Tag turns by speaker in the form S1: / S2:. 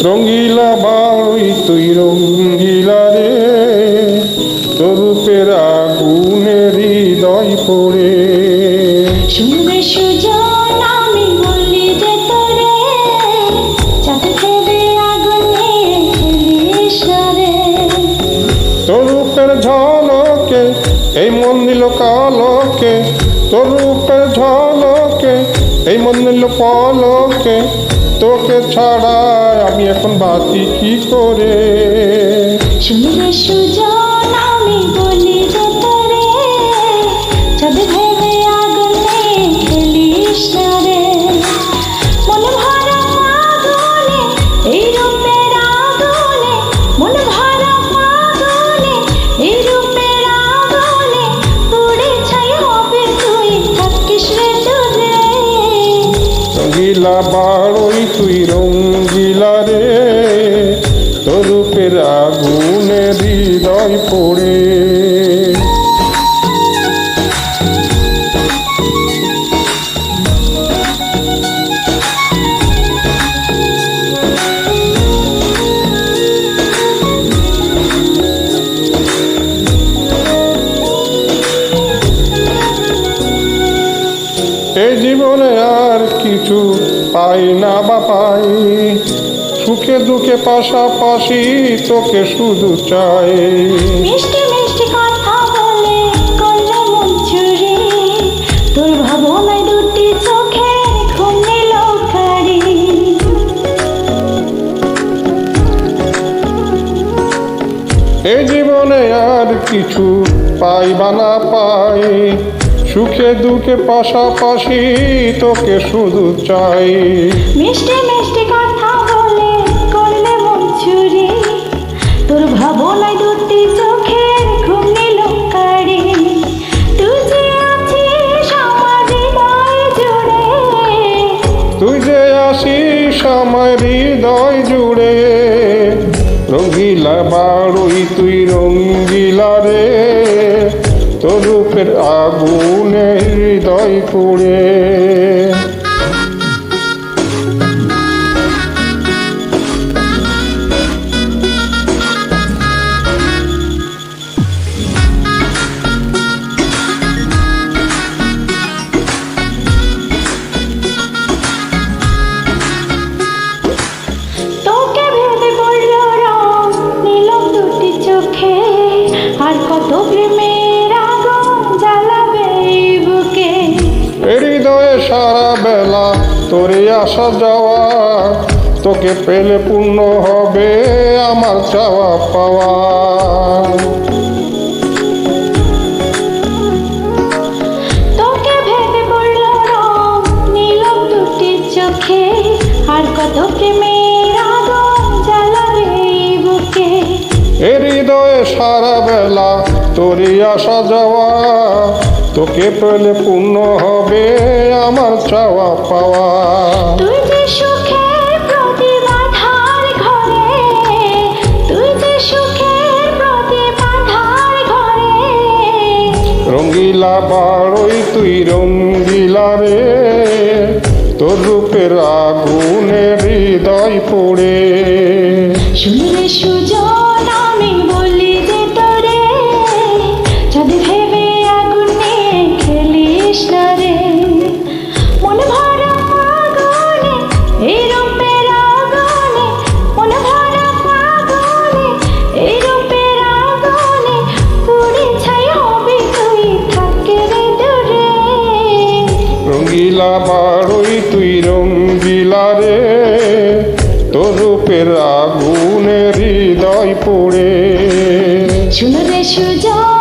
S1: রঙ্গিলা বাড়ই তুই রঙ্গিলা রে, তোর রূপের আগুনে হৃদয় পড়ে।
S2: শুনবে সুজন আমি বলি যে তোরে, চাঁদ ভেবে আগুনে খেলিস না রে।
S1: তোর রূপের ঝলকে এই মন দিল কালকে, তোর রূপের ঝলকে এই মন দিল পলকে, তোকে ছাড়া আমি এখন বাঁচি কি করে।
S2: শুনবে সুজন আমি বলি যে তোরে, চাঁদ ভেবে আগুনে খেলিস না রে। মন ভরা আগুনে এই রূপের আগুনে, মন ভরা আগুনে এই রূপের আগুনে, পুড়ে ছাই হবে তুই থাকিস রে দূরে।
S1: রঙ্গিলা বাড়ই তুই রঙ্গিলা রে, তোর রূপের আগুনে হৃদয় পড়ে। এই জীবনে আর কিছু পাই না বা পাই, সুখে দুঃখে পাশাপাশি তোকে শুধু চাই।
S2: মিষ্টি মিষ্টি কথা বলে করলে মন চুরি, তোর ভাবনায় দুটি চোখে ঘুম নিল কারি।
S1: এই জীবনে আর কিছু পাই বা না পাই, সুখে দুঃখে পাশাপাশি তোকে শুধু চাই।
S2: মিষ্টি মিষ্টি কথা বলে করলে মন চুরি, তোর ভাবনায় দুটি চোখে ঘুম নিল কারি। তুই যে আছিস আমার হৃদয় জুড়ে,
S1: তুই যে আসিস আমার হৃদয় জুড়ে। রঙ্গিলা বাড়ই তুই রঙ্গিলা রে, তোর রূপের আগুনে হৃদয় পড়ে।
S2: তোকে ভেবে পড়ল রং নিলাম দুটি চোখে, আর কত প্রেমের আগুন জ্বালাবে এই বুকে।
S1: হৃদয়ে সারা বেলা তোরে আসা যাওয়া, তোকে পেলে পূর্ণ হবে আমার চাওয়া পাওয়া।
S2: তোকে ভেবে পড়ল রং নিলাম দুটি চোখে, আর কত প্রেমের আগুন জ্বালাবে এই বুকে।
S1: হৃদয়ে সারা বেলা তোরে আসা যাওয়া, তোকে পেলে পূর্ণ হবে আমার চাওয়া পাওয়া।
S2: তুই যে সুখের প্রদীপ আধার ঘরে, তুই যে সুখের প্রদীপ আধার ঘরে।
S1: রঙ্গিলা বাড়ই তুই রঙ্গিলা রে, তোর রূপের আগুনে হৃদয় পড়ে।
S2: শুনবে সুজন আমি বলি যে তোরে, চাঁদ ভেবে আগুনে খেলিস না রে। মন ভরা আগুনে এই রূপের আগুনে, মন ভরা আগুনে এই রূপের আগুনে, পুড়ে ছাই হবে তুই থাকে রে দূরে।
S1: রঙ্গিলা বাড়ই তুই রঙ্গিলা রে, তোর রূপের আগুনে হৃদয় পড়ে।
S2: শুনবে সুজন